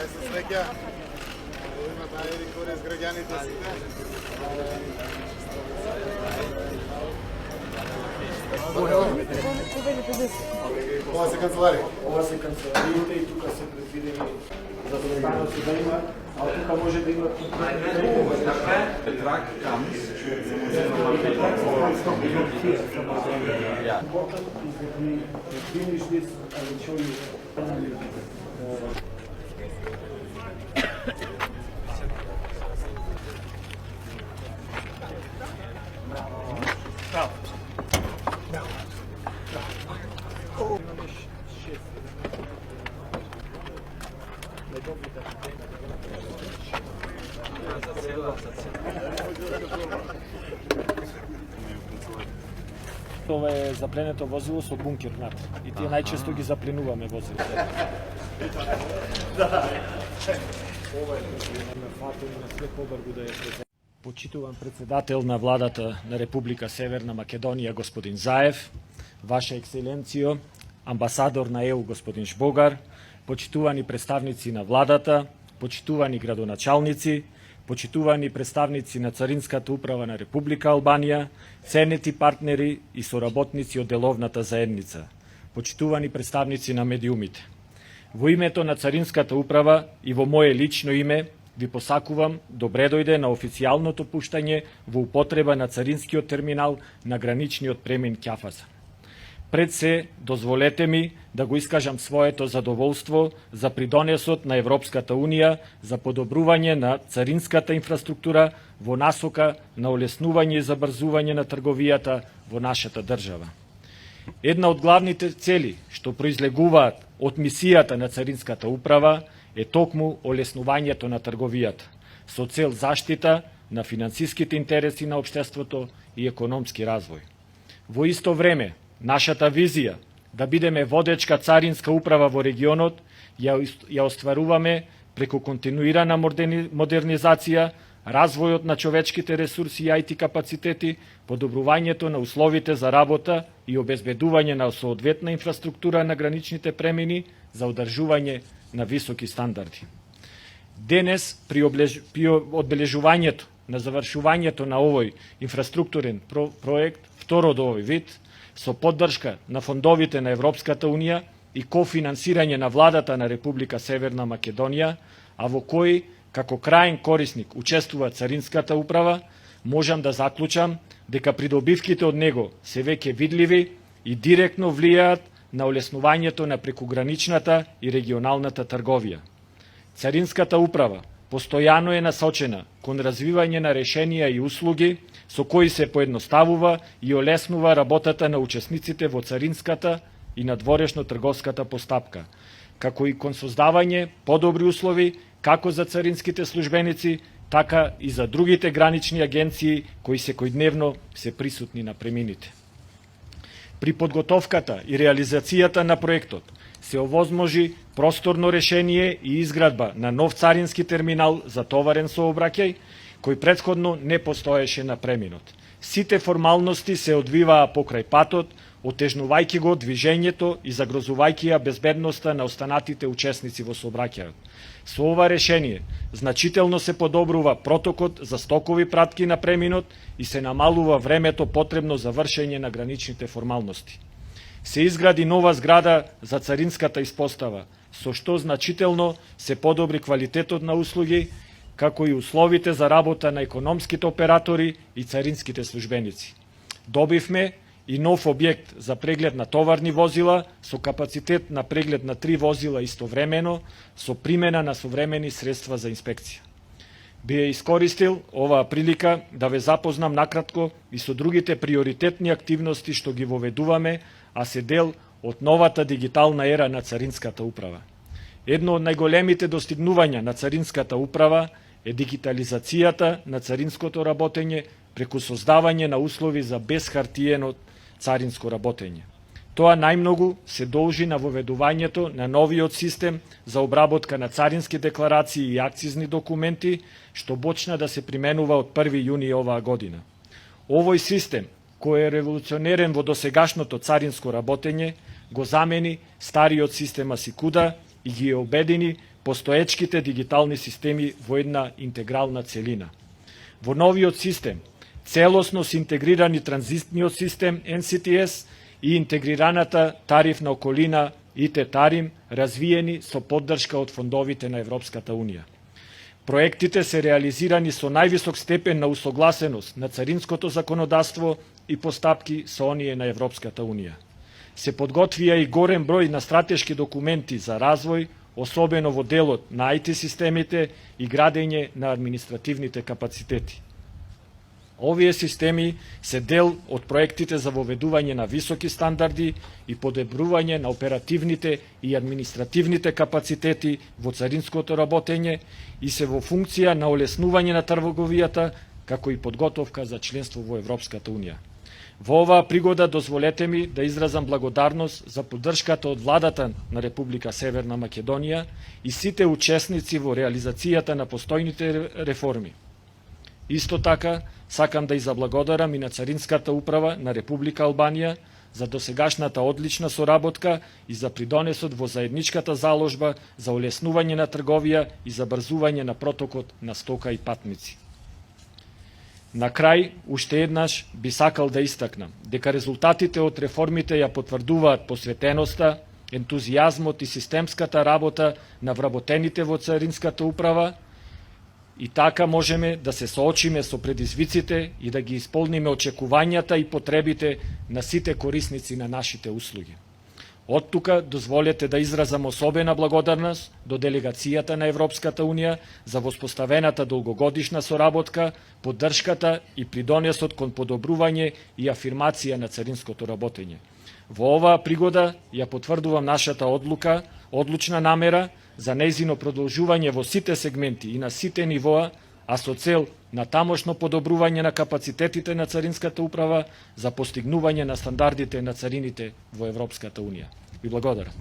Кај се среќа? Има најери корис граѓаните сите. Ова се канцеларија. Ова се канцелариите и тука се предвидени задолжености да има, а тука може да има Betrag comes. finish this, I will show you. Ова е запленето возило со бункер внатре. И тие најчесто ги запленуваме возилата. Ова е на фатови на све побргу да е почитуван председател на владата на Република Северна Македонија господин Заев, Ваша екселенцијо, амбасадор на ЕУ господин Жбогар, почитувани представници на владата, почитувани градоначалници, почитувани представници на Царинската управа на Република Албанија, ценети партнери и соработници од деловната заедница, почитувани представници на медиумите. Во името на Царинската управа и во мое лично име ви посакувам добре дојде на официјалното пуштање во употреба на царинскиот терминал на граничниот премин Ќафаса. Пред се, дозволете ми да го искажам своето задоволство за придонесот на Европската Унија за подобрување на царинската инфраструктура во насока на олеснување и забрзување на трговијата во нашата држава. Една од главните цели што произлегуваат од мисијата на Царинската управа е токму олеснувањето на трговијата, со цел заштита на финансиските интереси на општеството и економски развој. Во исто време, нашата визија да бидеме водечка царинска управа во регионот ја остваруваме преку континуирана модернизација, развојот на човечките ресурси и IT капацитети, подобрувањето на условите за работа и обезбедување на соодветна инфраструктура на граничните премини за одржување на високи стандарди. Денес, при одбележувањето на завршувањето на овој инфраструктурен проект, второ до овој вид, со поддршка на фондовите на Европската Унија и кофинансирање на владата на Република Северна Македонија, а во кој како крајен корисник учествува Царинската управа, можам да заклучам дека придобивките од него се веќе видливи и директно влијаат на олеснувањето на прекуграничната и регионалната трговија. Царинската управа постојано е насочена кон развивање на решенија и услуги со кои се поедноставува и олеснува работата на учесниците во царинската и надворешно трговската постапка, како и кон создавање подобри услови како за царинските службеници, така и за другите гранични агенции кои секојдневно се присутни на премините. При подготовката и реализацијата на проектот се овозможи просторно решение и изградба на нов царински терминал за товарен сообраќај, кој претходно не постоеше на преминот. Сите формалности се одвиваа покрај патот, отежнувајќи го движењето и загрозувајќи ја безбедноста на останатите учесници во сообраќајот. Со ова решение значително се подобрува протокот за стокови пратки на преминот и се намалува времето потребно за вршење на граничните формалности. Се изгради нова зграда за царинската испостава, со што значително се подобри квалитетот на услуги, како и условите за работа на економските оператори и царинските службеници. Добивме и нов објект за преглед на товарни возила со капацитет на преглед на 3 возила истовремено со примена на современи средства за инспекција. Би ја искористил оваа прилика да ве запознам накратко и со другите приоритетни активности што ги воведуваме, а се дел од новата дигитална ера на Царинската управа. Едно од најголемите достигнувања на Царинската управа е дигитализацијата на царинското работење преку создавање на услови за безхартиено царинско работење. Тоа најмногу се должи на воведувањето на новиот систем за обработка на царински декларации и акцизни документи, што почна да се применува од 1 јуни оваа година. Овој систем, кој е револуционерен во досегашното царинско работење, го замени стариот система Сикуда и ги обедини постоечките дигитални системи во една интегрална целина. Во новиот систем, целосно се интегрирани транзитниот систем NCTS и интегрираната тарифна околина ИТ Тарим, развиени со поддршка од фондовите на Европската Унија. Проектите се реализирани со највисок степен на усогласеност на царинското законодавство и постапки со оние на Европската Унија. Се подготвија и горен број на стратешки документи за развој, особено во делот на IT системите и градење на административните капацитети. Овие системи се дел од проектите за воведување на високи стандарди и подобрување на оперативните и административните капацитети во царинското работење и се во функција на олеснување на трговијата, како и подготовка за членство во Европската Унија. Во оваа пригода дозволете ми да изразам благодарност за поддршката од владата на Република Северна Македонија и сите учесници во реализацијата на постојните реформи. Исто така, сакам да заблагодарам и на Царинската управа на Република Албанија за досегашната одлична соработка и за придонесот во заедничката заложба за олеснување на трговија и забрзување на протокот на стока и патници. На крај, уште еднаш би сакал да истакнам дека резултатите од реформите ја потврдуваат посветеноста, ентузијазмот и системската работа на вработените во Царинската управа, и така можеме да се соочиме со предизвиците и да ги исполниме очекувањата и потребите на сите корисници на нашите услуги. Од тука дозволете да изразам особена благодарност до делегацијата на Европската Унија за воспоставената долгогодишна соработка, поддршката и придонесот кон подобрување и афирмација на царинското работење. Во оваа пригода ја потврдувам нашата одлучна намера за нејзино продолжување во сите сегменти и на сите нивоа, а со цел на тамошно подобрување на капацитетите на Царинската управа за постигнување на стандардите на царините во Европската Унија. Ви благодарам.